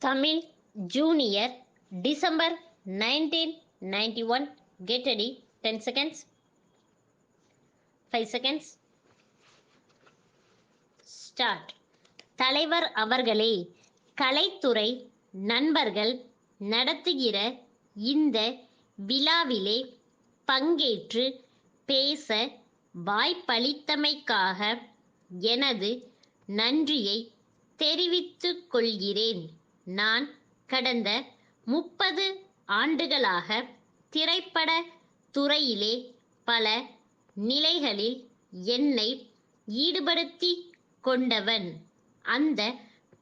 Tamil Junior December 1991. Get ready. 10 seconds. 5 seconds. Start. தலைவர் அவர்களே, கலைத்துறை நண்பர்கள் நடத்துகிற இந்த விழாவிலே பங்கேற்று பேச வாய்ப்பளித்தமைக்காக எனது நன்றியை தெரிவித்துக் கொள்கிறேன். நான் கடந்த 30 ஆண்டுகளாக திரைப்பட துறையிலே பல நிலைகளில் என்னை ஈடுபடுத்தி கொண்டவன். அந்த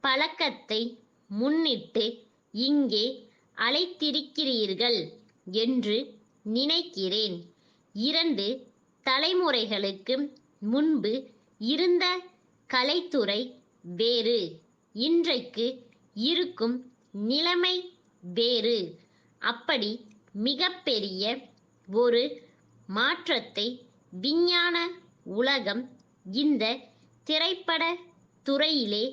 பழக்கத்தை முன்னிட்டு இங்கே அழைத்திருக்கிறீர்கள் என்று நினைக்கிறேன். 2 தலைமுறைகளுக்கு முன்பு இருந்த கலைத்துறை வேறு, இன்றைக்கு இருக்கும் நிலைமை வேறு. அப்படி மிகப்பெரிய ஒரு மாற்றத்தை விஞ்ஞான உலகம் இந்த திரைப்பட துறையிலே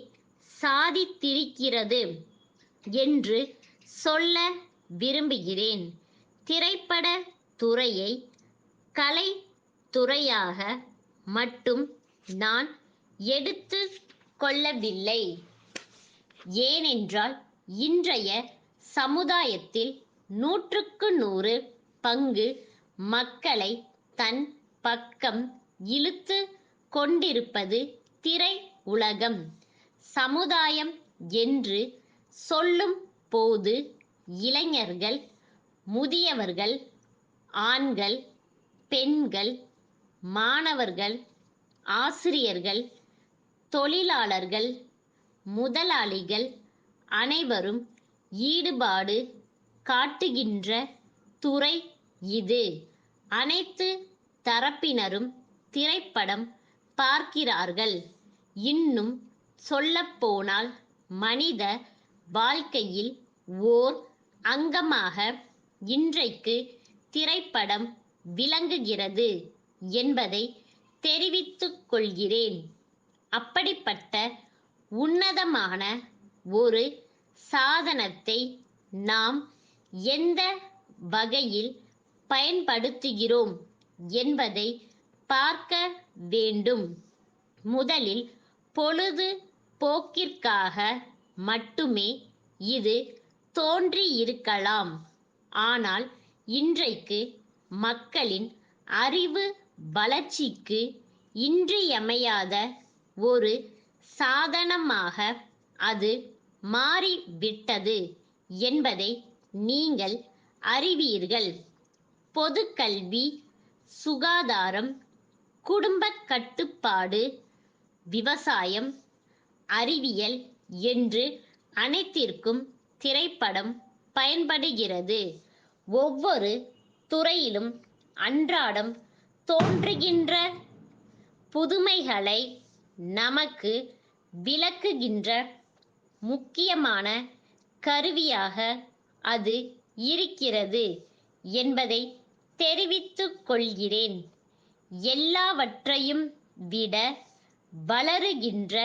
சாதித்திருக்கிறது என்று சொல்ல விரும்புகிறேன். திரைப்பட துறையை கலை துறையாக மட்டும் நான் எடுத்து கொள்ளவில்லை. ஏனென்றால் இன்றைய சமுதாயத்தில் 100க்கு 100 பங்கு மக்களை தன் பக்கம் இழுத்து கொண்டிருப்பது திரை உலகம். சமுதாயம் என்று சொல்லும் போது இளைஞர்கள், முதியவர்கள், ஆண்கள், பெண்கள், மாணவர்கள், ஆசிரியர்கள், தொழிலாளர்கள், முதலாளிகள் அனைவரும் ஈடுபாடு காட்டுகின்ற துறை இது. அனைத்து தரப்பினரும் திரைப்படம் பார்க்கிறார்கள். இன்னும் சொல்லப்போனால் மனித வாழ்க்கையில் ஓர் அங்கமாக இன்றைக்கு திரைப்படம் விளங்குகிறது என்பதை தெரிவித்துக் கொள்கிறேன். அப்படிப்பட்ட உன்னதமான ஒரு சாதனத்தை நாம் எந்த வகையில் பயன்படுத்துகிறோம் என்பதை பார்க்க வேண்டும். முதலில் பொழுது போக்கிற்காக மட்டுமே இது தோன்றியிருக்கலாம். ஆனால் இன்றைக்கு மக்களின் அறிவு வளர்ச்சிக்கு இன்றியமையாத ஒரு சாதனமாக அது மாறிவிட்டது என்பதை நீங்கள் அறிவீர்கள். பொதுக்கல்வி, சுகாதாரம், குடும்பக் கட்டுப்பாடு, விவசாயம், அறிவியல் என்று அனைத்திற்கும் திரைப்படம் பயன்படுகிறது. ஒவ்வொரு துறையிலும் அன்றாடம் தோன்றுகின்ற புதுமைகளை நமக்கு விளக்குகின்ற முக்கியமான கருவியாக அது இருக்கிறது என்பதை தெரிவித்துக் கொள்கிறேன். எல்லாவற்றையும் விட வளருகின்ற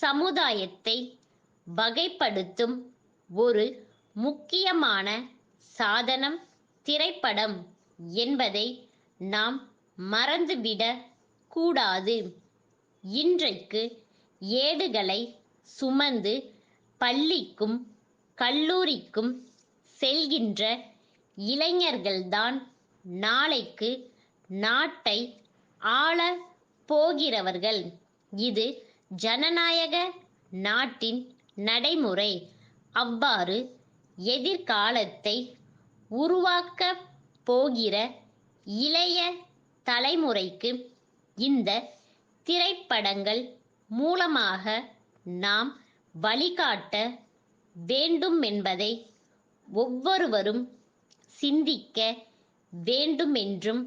சமுதாயத்தை வகைப்படுத்தும் ஒரு முக்கியமான சாதனம் திரைப்படம் என்பதை நாம் மறந்துவிடக் கூடாது. இன்றைக்கு ஏடுகளை சுமந்து பள்ளிக்கும் கல்லூரிக்கும் செல்கின்ற இளைஞர்கள்தான் நாளைக்கு நாட்டை ஆளப் போகிறவர்கள். இது ஜனநாயக நாட்டின் நடைமுறை. அவ்வாறு எதிர்காலத்தை உருவாக்கப் போகிற இளைய தலைமுறைக்கு இந்த திரைப்படங்கள் மூலமாக நாம் வழிகாட்ட வேண்டுமென்பதை ஒவ்வொருவரும் சிந்திக்க வேண்டுமென்றும்,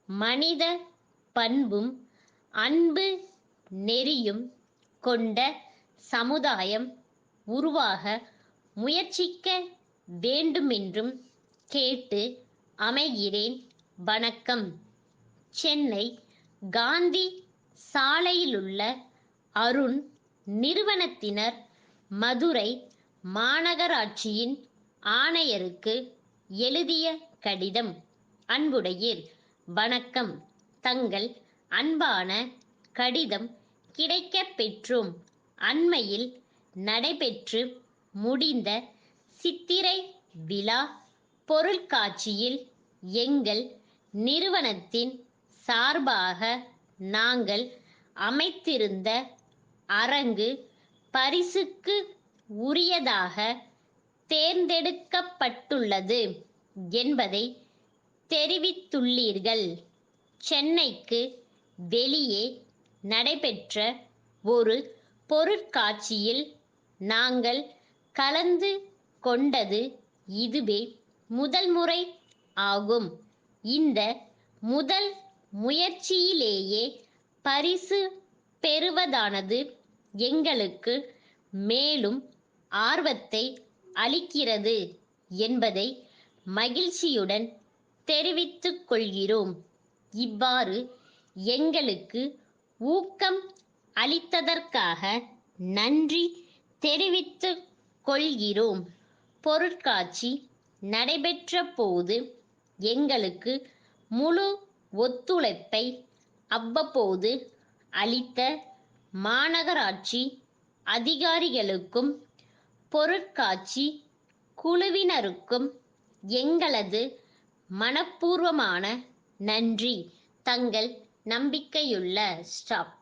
மனித பண்பும் அன்பு நெறியும் கொண்ட சமுதாயம் உருவாக முயற்சிக்க வேண்டுமென்றும் கேட்டு அமைகிறேன். வணக்கம். சென்னை காந்தி சாலையிலுள்ள அருண் நிறுவனத்தினர், மதுரை மாநகராட்சியின் ஆணையருக்கு எழுதிய கடிதம். அன்புடையீர், வணக்கம். தங்கள் அன்பான கடிதம் கிடைக்கப் பெற்றோம். அண்மையில் நடைபெற்று முடிந்த சித்திரை விழா பொருட்காட்சியில் எங்கள் நிறுவனத்தின் சார்பாக நாங்கள் அமைத்திருந்த அரங்கு பரிசுக்கு உரியதாக தேர்ந்தெடுக்கப்பட்டுள்ளது என்பதை தெரிவித்துள்ளீர்கள். சென்னைக்கு வெளியே நடைபெற்ற ஒரு பொருட்காட்சியில் நாங்கள் கலந்து கொண்டது இதுவே முதல் முறை ஆகும். இந்த முதல் முயற்சியிலேயே பரிசு பெறுவதானது எங்களுக்கு மேலும் ஆர்வத்தை அளிக்கிறது என்பதை மகிழ்ச்சியுடன் தெரிவித்துக் கொள்கிறோம். இவ்வாறு எங்களுக்கு ஊக்கம் அளித்ததற்காக நன்றி தெரிவித்துக் கொள்கிறோம். பொருட்காட்சி நடைபெற்ற போது எங்களுக்கு முழு ஒத்துழைப்பை அவ்வப்போது அளித்த மாநகராட்சி அதிகாரிகளுக்கும் பொருட்காட்சி குழுவினருக்கும் எங்களது மனப்பூர்வமான நன்றி. தங்கள் நம்பிக்கையுள்ள ஸ்டாப்.